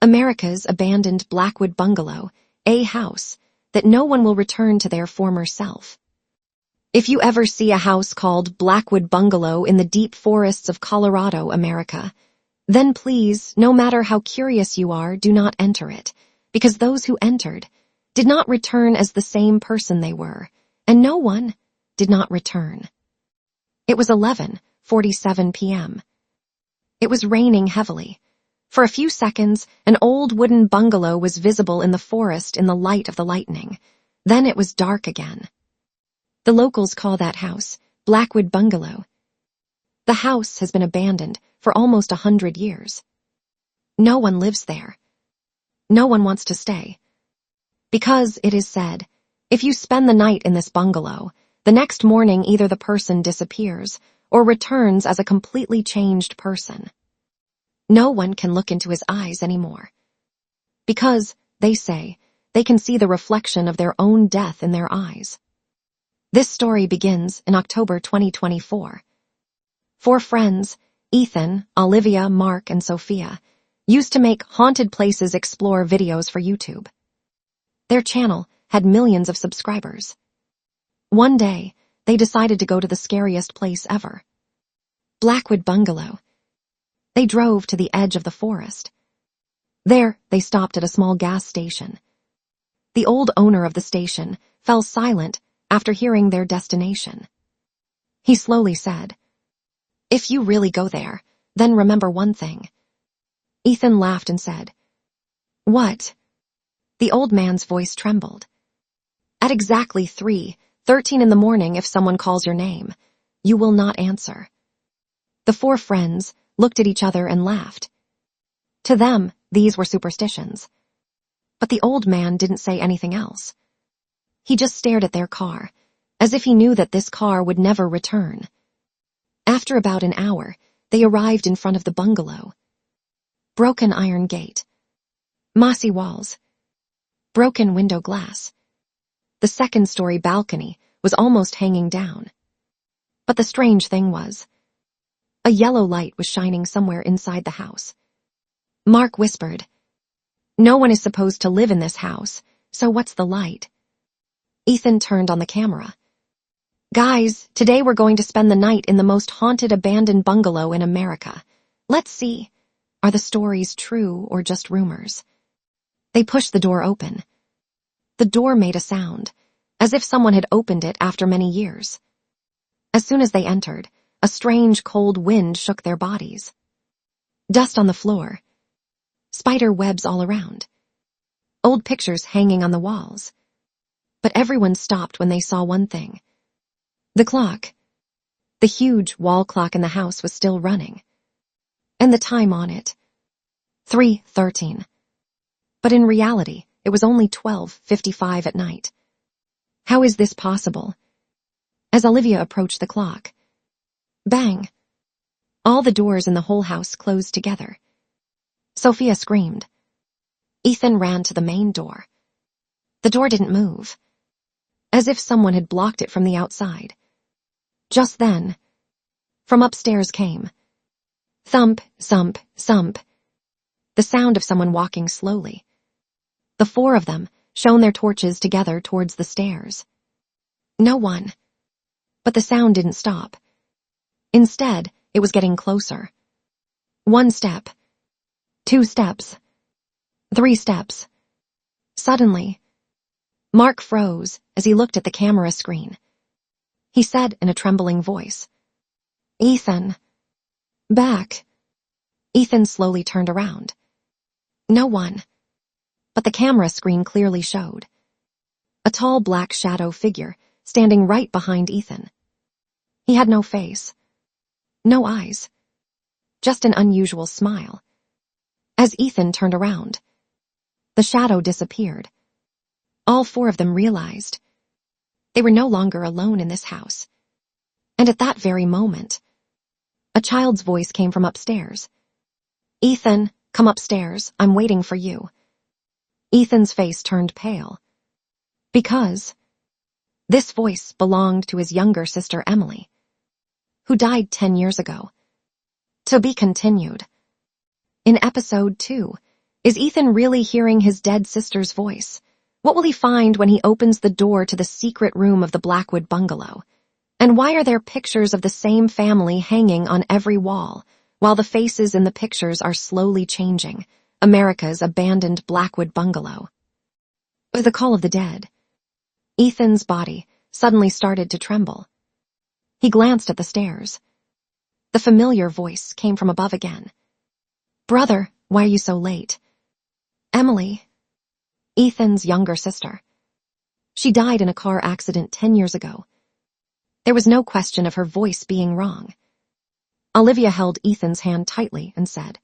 America's abandoned Blackwood Bungalow, a house that no one will return to their former self. If you ever see a house called Blackwood Bungalow in the deep forests of Colorado, America, then please, no matter how curious you are, do not enter it, because those who entered did not return as the same person they were, and no one did not return. It was 11:47 p.m. It was raining heavily. For a few seconds, an old wooden bungalow was visible in the forest in the light of the lightning. Then it was dark again. The locals call that house Blackwood Bungalow. The house has been abandoned for almost 100 years. No one lives there. No one wants to stay. Because, it is said, if you spend the night in this bungalow, the next morning either the person disappears or returns as a completely changed person. No one can look into his eyes anymore. Because, they say, they can see the reflection of their own death in their eyes. This story begins in October 2024. Four friends, Ethan, Olivia, Mark, and Sophia, used to make Haunted Places Explore videos for YouTube. Their channel had millions of subscribers. One day, they decided to go to the scariest place ever. Blackwood Bungalow. They drove to the edge of the forest. There, they stopped at a small gas station. The old owner of the station fell silent after hearing their destination. He slowly said, "If you really go there, then remember one thing." Ethan laughed and said, "What?" The old man's voice trembled. "At exactly 3:13 in the morning, if someone calls your name, you will not answer." The four friends looked at each other and laughed. To them, these were superstitions. But the old man didn't say anything else. He just stared at their car, as if he knew that this car would never return. After about an hour, they arrived in front of the bungalow. Broken iron gate. Mossy walls. Broken window glass. The second-story balcony was almost hanging down. But the strange thing was, a yellow light was shining somewhere inside the house. Mark whispered, "No one is supposed to live in this house, so what's the light?" Ethan turned on the camera. "Guys, today we're going to spend the night in the most haunted abandoned bungalow in America. Let's see, are the stories true or just rumors?" They pushed the door open. The door made a sound, as if someone had opened it after many years. As soon as they entered, a strange cold wind shook their bodies. Dust on the floor. Spider webs all around. Old pictures hanging on the walls. But everyone stopped when they saw one thing. The clock. The huge wall clock in the house was still running. And the time on it. 3:13. But in reality, it was only 12:55 at night. How is this possible? As Olivia approached the clock, bang! All the doors in the whole house closed together. Sophia screamed. Ethan ran to the main door. The door didn't move, as if someone had blocked it from the outside. Just then, from upstairs came thump, thump, thump, the sound of someone walking slowly. The four of them shone their torches together towards the stairs. No one. But the sound didn't stop. Instead, it was getting closer. 1 step. 2 steps. 3 steps. Suddenly, Mark froze as he looked at the camera screen. He said in a trembling voice, "Ethan, back." Ethan slowly turned around. No one. But the camera screen clearly showed a tall black shadow figure standing right behind Ethan. He had no face, no eyes, just an unusual smile. As Ethan turned around, the shadow disappeared. All four of them realized they were no longer alone in this house. And at that very moment, a child's voice came from upstairs. "Ethan, come upstairs. I'm waiting for you." Ethan's face turned pale. Because this voice belonged to his younger sister Emily, who died 10 years ago. To be continued. In episode 2, Is Ethan really hearing his dead sister's voice? What will he find when he opens the door to the secret room of the Blackwood Bungalow? And why are there pictures of the same family hanging on every wall, while the faces in the pictures are slowly changing? America's abandoned Blackwood Bungalow. The call of the dead. Ethan's body suddenly started to tremble. He glanced at the stairs. The familiar voice came from above again. "Brother, why are you so late?" Emily, Ethan's younger sister. She died in a car accident 10 years ago. There was no question of her voice being wrong. Olivia held Ethan's hand tightly and said,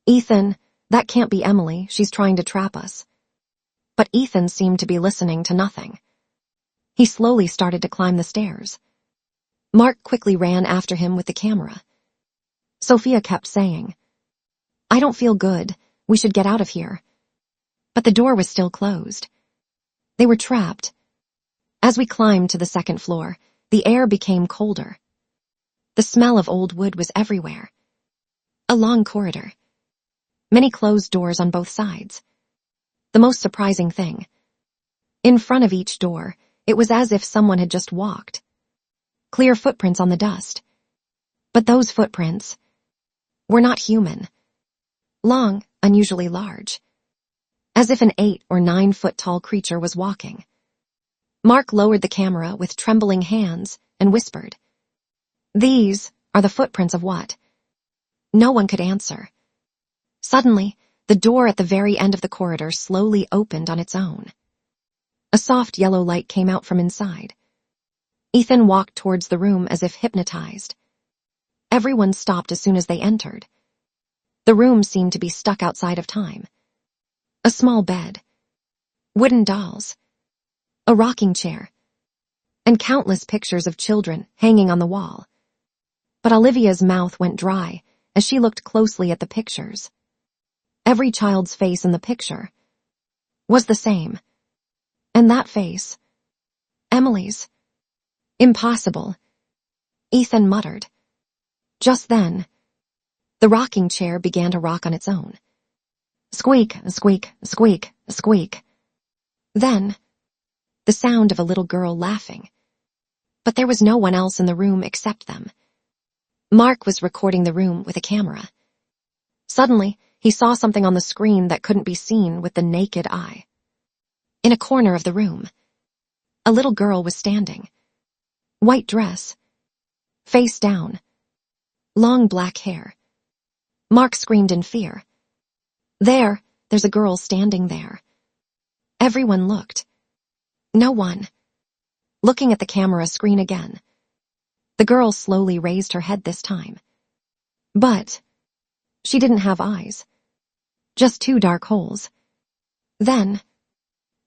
"Ethan, that can't be Emily. She's trying to trap us." But Ethan seemed to be listening to nothing. He slowly started to climb the stairs. Mark quickly ran after him with the camera. Sophia kept saying, "I don't feel good. We should get out of here." But the door was still closed. They were trapped. As we climbed to the second floor, the air became colder. The smell of old wood was everywhere. A long corridor. Many closed doors on both sides. The most surprising thing, in front of each door, it was as if someone had just walked. Clear footprints on the dust. But those footprints were not human. Long, unusually large. As if an 8 or 9 foot tall creature was walking. Mark lowered the camera with trembling hands and whispered, "These are the footprints of what?" No one could answer. Suddenly, the door at the very end of the corridor slowly opened on its own. A soft yellow light came out from inside. Ethan walked towards the room as if hypnotized. Everyone stopped as soon as they entered. The room seemed to be stuck outside of time. A small bed, wooden dolls, a rocking chair, and countless pictures of children hanging on the wall. But Olivia's mouth went dry as she looked closely at the pictures. Every child's face in the picture was the same. And that face, Emily's. "Impossible," Ethan muttered. Just then, the rocking chair began to rock on its own. Squeak, squeak, squeak, squeak. Then, the sound of a little girl laughing. But there was no one else in the room except them. Mark was recording the room with a camera. Suddenly, he saw something on the screen that couldn't be seen with the naked eye. In a corner of the room, a little girl was standing. White dress, face down, long black hair. Mark screamed in fear. There's a girl standing there. Everyone looked. No one. Looking at the camera screen again. The girl slowly raised her head this time. But she didn't have eyes. Just 2 dark holes. Then,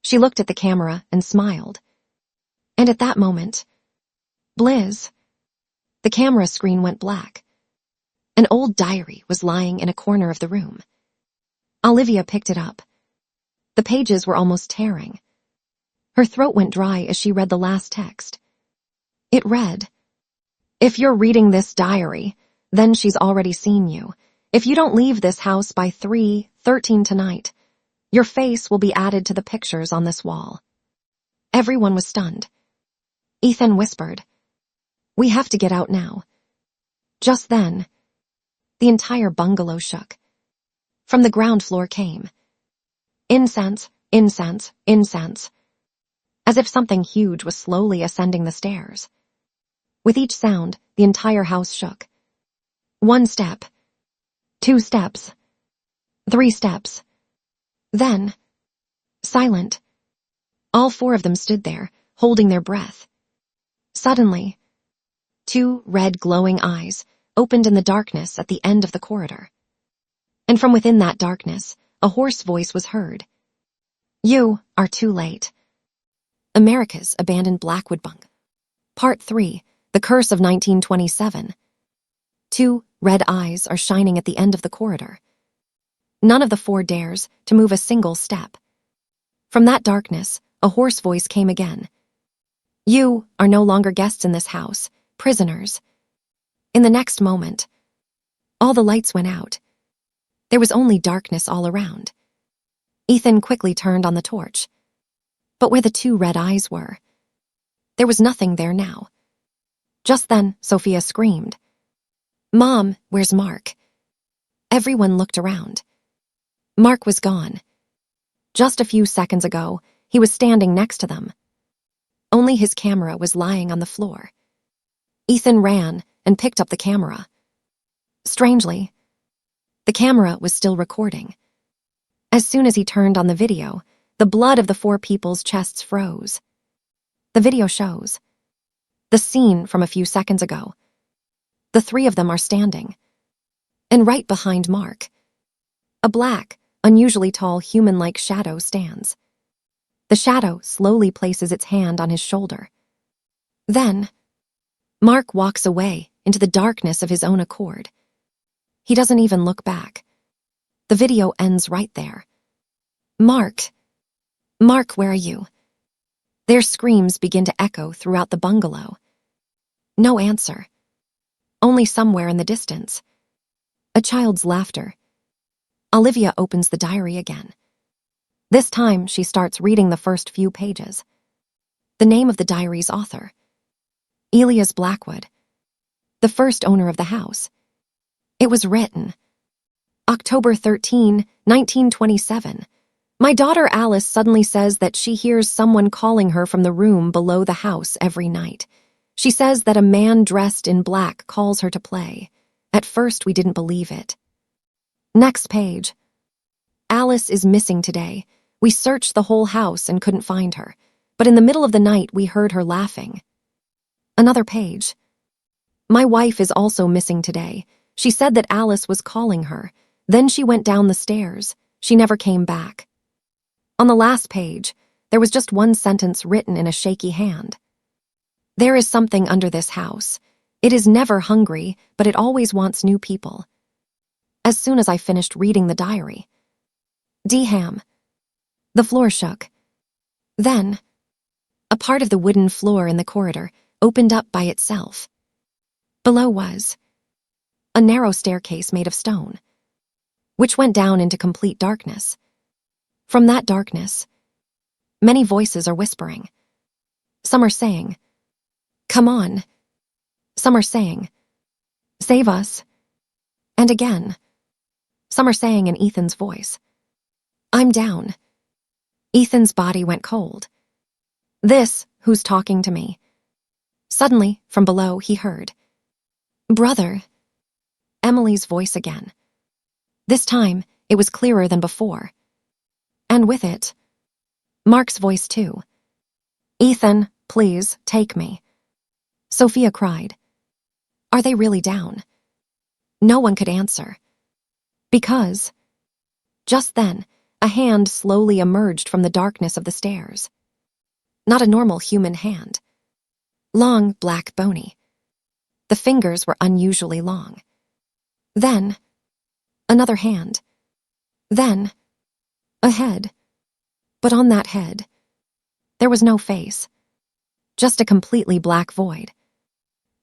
she looked at the camera and smiled. And at that moment, Blizz, the camera screen went black. An old diary was lying in a corner of the room. Olivia picked it up. The pages were almost tearing. Her throat went dry as she read the last text. It read, "If you're reading this diary, then she's already seen you. If you don't leave this house by 3:13 tonight, your face will be added to the pictures on this wall." Everyone was stunned. Ethan whispered, "We have to get out now." Just then, the entire bungalow shook. From the ground floor came incense, incense, incense, as if something huge was slowly ascending the stairs. With each sound, the entire house shook. 1 step, 2 steps, 3 steps. Then, silent. All 4 of them stood there, holding their breath. Suddenly, 2 red glowing eyes opened in the darkness at the end of the corridor. And from within that darkness, a hoarse voice was heard. "You are too late." America's Abandoned Blackwood Bungalow. Part 3, The Curse of 1927. 2 red eyes are shining at the end of the corridor. None of the 4 dares to move a single step. From that darkness, a hoarse voice came again. "You are no longer guests in this house, prisoners." In the next moment, all the lights went out. There was only darkness all around. Ethan quickly turned on the torch. But where the two red eyes were, there was nothing there now. Just then, Sophia screamed, "Mom, where's Mark?" Everyone looked around. Mark was gone. Just a few seconds ago, he was standing next to them. Only his camera was lying on the floor. Ethan ran and picked up the camera. Strangely, the camera was still recording. As soon as he turned on the video, the blood of the four people's chests froze. The video shows the scene from a few seconds ago. The three of them are standing. And right behind Mark, a black, unusually tall human-like shadow stands. The shadow slowly places its hand on his shoulder. Then, Mark walks away into the darkness of his own accord. He doesn't even look back. The video ends right there. "Mark! Mark, where are you?" Their screams begin to echo throughout the bungalow. No answer. Only somewhere in the distance, a child's laughter. Olivia opens the diary again. This time, she starts reading the first few pages. The name of the diary's author: Elias Blackwood, the first owner of the house. It was written, October 13, 1927. My daughter Alice suddenly says that she hears someone calling her from the room below the house every night. She says that a man dressed in black calls her to play. At first, we didn't believe it. Next page. Alice is missing today. We searched the whole house and couldn't find her, but in the middle of the night, we heard her laughing. Another page. My wife is also missing today. She said that Alice was calling her. Then she went down the stairs. She never came back. On the last page, there was just one sentence written in a shaky hand. There is something under this house. It is never hungry, but it always wants new people. As soon as I finished reading the diary, D-ham. The floor shook. Then, a part of the wooden floor in the corridor opened up by itself. Below was a narrow staircase made of stone, which went down into complete darkness. From that darkness, many voices are whispering. Some are saying, "Come on." Some are saying, "Save us." And again, some are saying in Ethan's voice, "I'm down." Ethan's body went cold. "This, who's talking to me?" Suddenly, from below, he heard, "Brother." Emily's voice again. This time, it was clearer than before. And with it, Mark's voice too. "Ethan, please, take me." Sophia cried. Are they really down? No one could answer. Because, just then, a hand slowly emerged from the darkness of the stairs. Not a normal human hand. Long, black, bony. The fingers were unusually long. Then, another hand. Then, a head. But on that head, there was no face. Just a completely black void.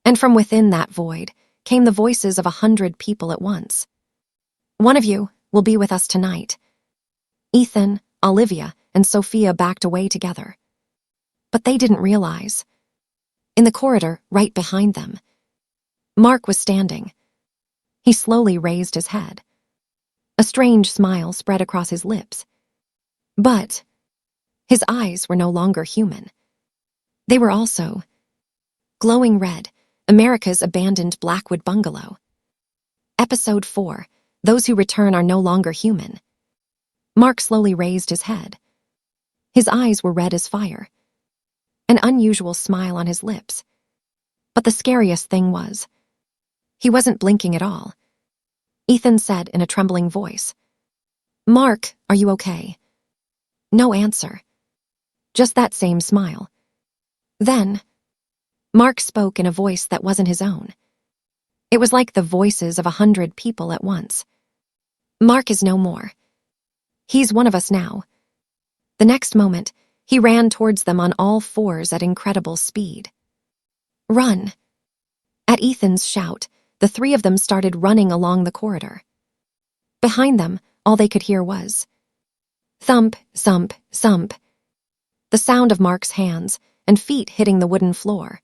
And from within that void came the voices of 100 people at once. "One of you will be with us tonight." Ethan, Olivia, and Sophia backed away together. But they didn't realize. In the corridor, right behind them, Mark was standing. He slowly raised his head. A strange smile spread across his lips. But his eyes were no longer human. They were also glowing red. America's abandoned Blackwood Bungalow. Episode 4. Those who return are no longer human. Mark slowly raised his head. His eyes were red as fire. An unusual smile on his lips. But the scariest thing was, he wasn't blinking at all. Ethan said in a trembling voice, "Mark, are you okay?" No answer. Just that same smile. Then, Mark spoke in a voice that wasn't his own. It was like the voices of 100 people at once. "Mark is no more. He's one of us now." The next moment, he ran towards them on all fours at incredible speed. "Run!" At Ethan's shout, the three of them started running along the corridor. Behind them, all they could hear was thump, thump, thump, the sound of Mark's hands and feet hitting the wooden floor.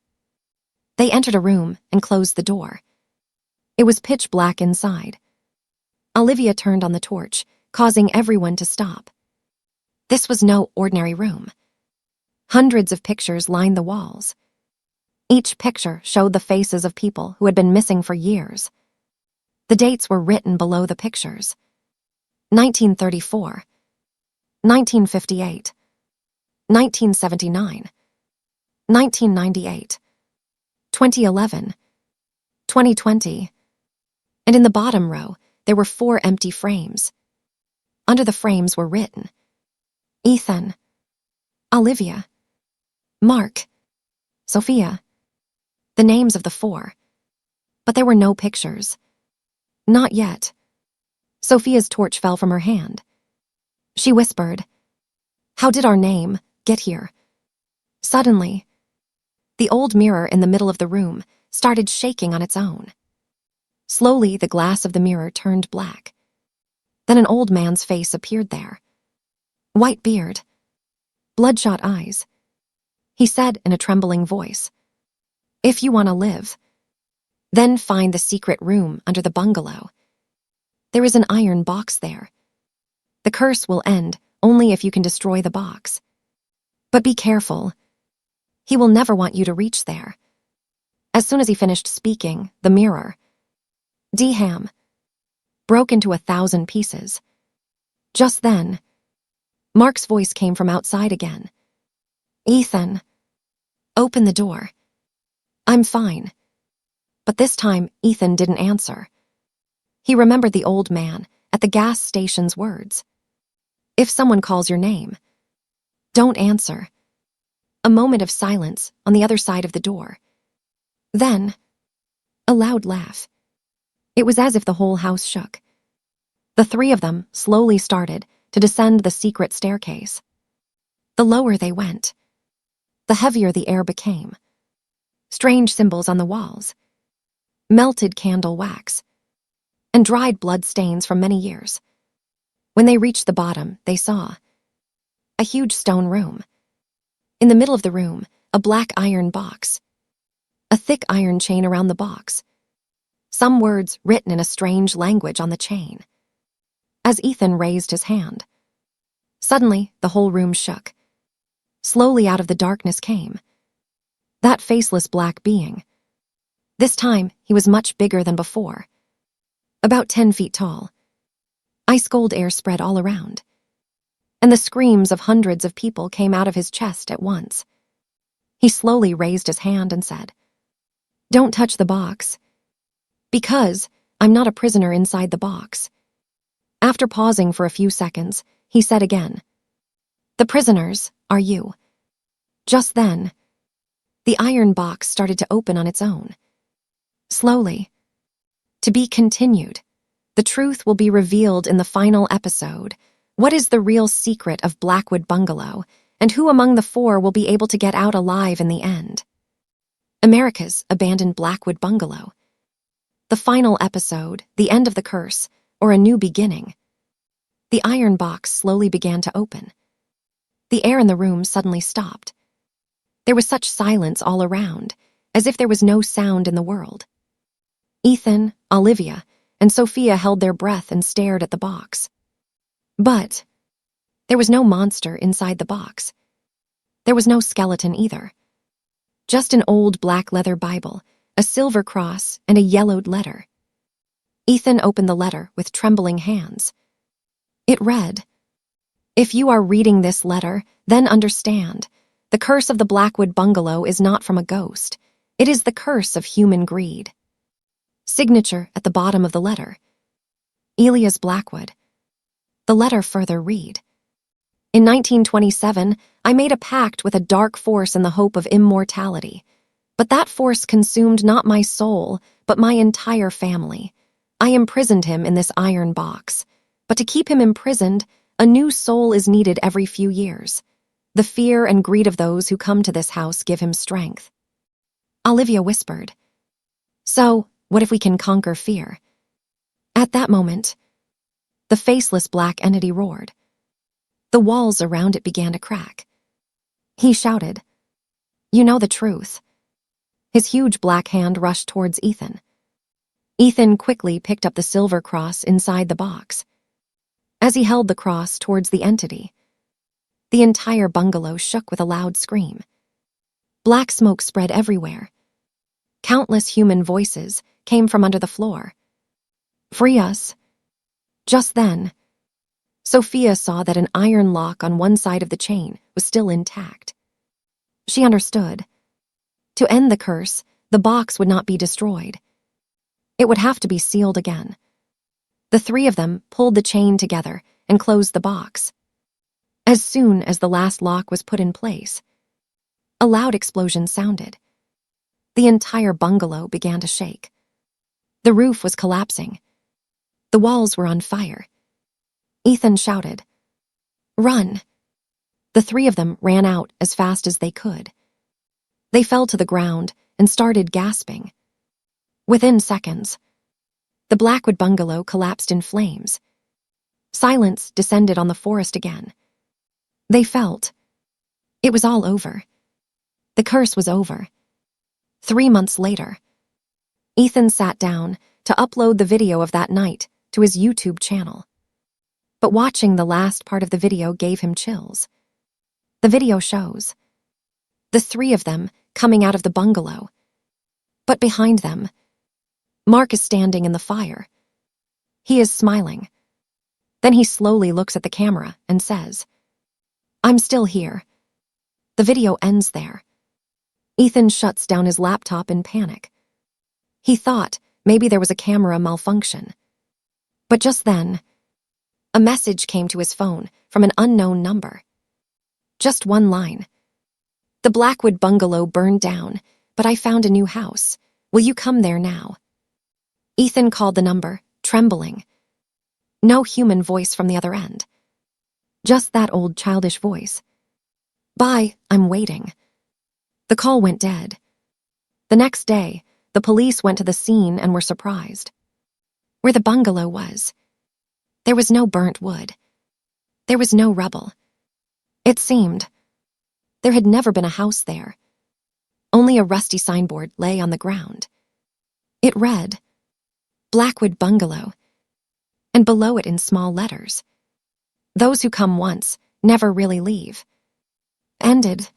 They entered a room and closed the door. It was pitch black inside. Olivia turned on the torch, causing everyone to stop. This was no ordinary room. Hundreds of pictures lined the walls. Each picture showed the faces of people who had been missing for years. The dates were written below the pictures. 1934, 1958, 1979, 1998, 2011, 2020, and in the bottom row, there were 4 empty frames. Under the frames were written, Ethan, Olivia, Mark, Sophia, the names of the 4. But there were no pictures. Not yet. Sophia's torch fell from her hand. She whispered, "How did our name get here?" Suddenly, the old mirror in the middle of the room started shaking on its own. Slowly, the glass of the mirror turned black. Then an old man's face appeared there. White beard, bloodshot eyes. He said in a trembling voice, "If you want to live, then find the secret room under the bungalow. There is an iron box there. The curse will end only if you can destroy the box. But be careful. He will never want you to reach there." As soon as he finished speaking, the mirror, Ham, broke into 1,000 pieces. Just then, Mark's voice came from outside again. "Ethan, open the door. I'm fine." But this time, Ethan didn't answer. He remembered the old man at the gas station's words. If someone calls your name, don't answer. A moment of silence on the other side of the door. Then, a loud laugh. It was as if the whole house shook. The 3 of them slowly started to descend the secret staircase. The lower they went, the heavier the air became. Strange symbols on the walls, melted candle wax, and dried blood stains from many years. When they reached the bottom, they saw a huge stone room. In the middle of the room, a black iron box. A thick iron chain around the box. Some words written in a strange language on the chain. As Ethan raised his hand, suddenly the whole room shook. Slowly out of the darkness came that faceless black being. This time, he was much bigger than before. About 10 feet tall. Ice-cold air spread all around. And the screams of hundreds of people came out of his chest at once. He slowly raised his hand and said, "Don't touch the box. Because I'm not a prisoner inside the box." After pausing for a few seconds, he said again, "The prisoners are you." Just then, the iron box started to open on its own. Slowly. To be continued. The truth will be revealed in the final episode. What is the real secret of Blackwood Bungalow, and who among the 4 will be able to get out alive in the end? America's abandoned Blackwood Bungalow. The final episode, the end of the curse, or a new beginning. The iron box slowly began to open. The air in the room suddenly stopped. There was such silence all around, as if there was no sound in the world. Ethan, Olivia, and Sophia held their breath and stared at the box. But there was no monster inside the box. There was no skeleton either. Just an old black leather Bible, a silver cross, and a yellowed letter. Ethan opened the letter with trembling hands. It read, "If you are reading this letter, then understand. The curse of the Blackwood Bungalow is not from a ghost. It is the curse of human greed." Signature at the bottom of the letter, Elias Blackwood. The letter further read, "In 1927, I made a pact with a dark force in the hope of immortality. But that force consumed not my soul, but my entire family. I imprisoned him in this iron box. But to keep him imprisoned, a new soul is needed every few years. The fear and greed of those who come to this house give him strength." Olivia whispered, "So, what if we can conquer fear?" At that moment, The faceless black entity roared. The walls around it began to crack. He shouted, "You know the truth." His huge black hand rushed towards Ethan. Ethan quickly picked up the silver cross inside the box. As he held the cross towards the entity, the entire bungalow shook with a loud scream. Black smoke spread everywhere. Countless human voices came from under the floor. "Free us." Just then, Sophia saw that an iron lock on one side of the chain was still intact. She understood. To end the curse, the box would not be destroyed. It would have to be sealed again. The three of them pulled the chain together and closed the box. As soon as the last lock was put in place, a loud explosion sounded. The entire bungalow began to shake. The roof was collapsing. The walls were on fire. Ethan shouted, "Run!" The three of them ran out as fast as they could. They fell to the ground and started gasping. Within seconds, the Blackwood bungalow collapsed in flames. Silence descended on the forest again. They felt it was all over. The curse was over. 3 months later, Ethan sat down to upload the video of that night to his YouTube channel. But watching the last part of the video gave him chills. The video shows the three of them coming out of the bungalow. But behind them, Mark is standing in the fire. He is smiling. Then he slowly looks at the camera and says, "I'm still here." The video ends there. Ethan shuts down his laptop in panic. He thought maybe there was a camera malfunction. But just then, a message came to his phone from an unknown number. Just one line. "The Blackwood bungalow burned down, but I found a new house. Will you come there now?" Ethan called the number, trembling. No human voice from the other end. Just that old childish voice. "Bye, I'm waiting." The call went dead. The next day, the police went to the scene and were surprised. Where the bungalow was, there was no burnt wood. There was no rubble. It seemed there had never been a house there. Only a rusty signboard lay on the ground. It read, "Blackwood Bungalow," and below it in small letters, "Those who come once never really leave." Ended.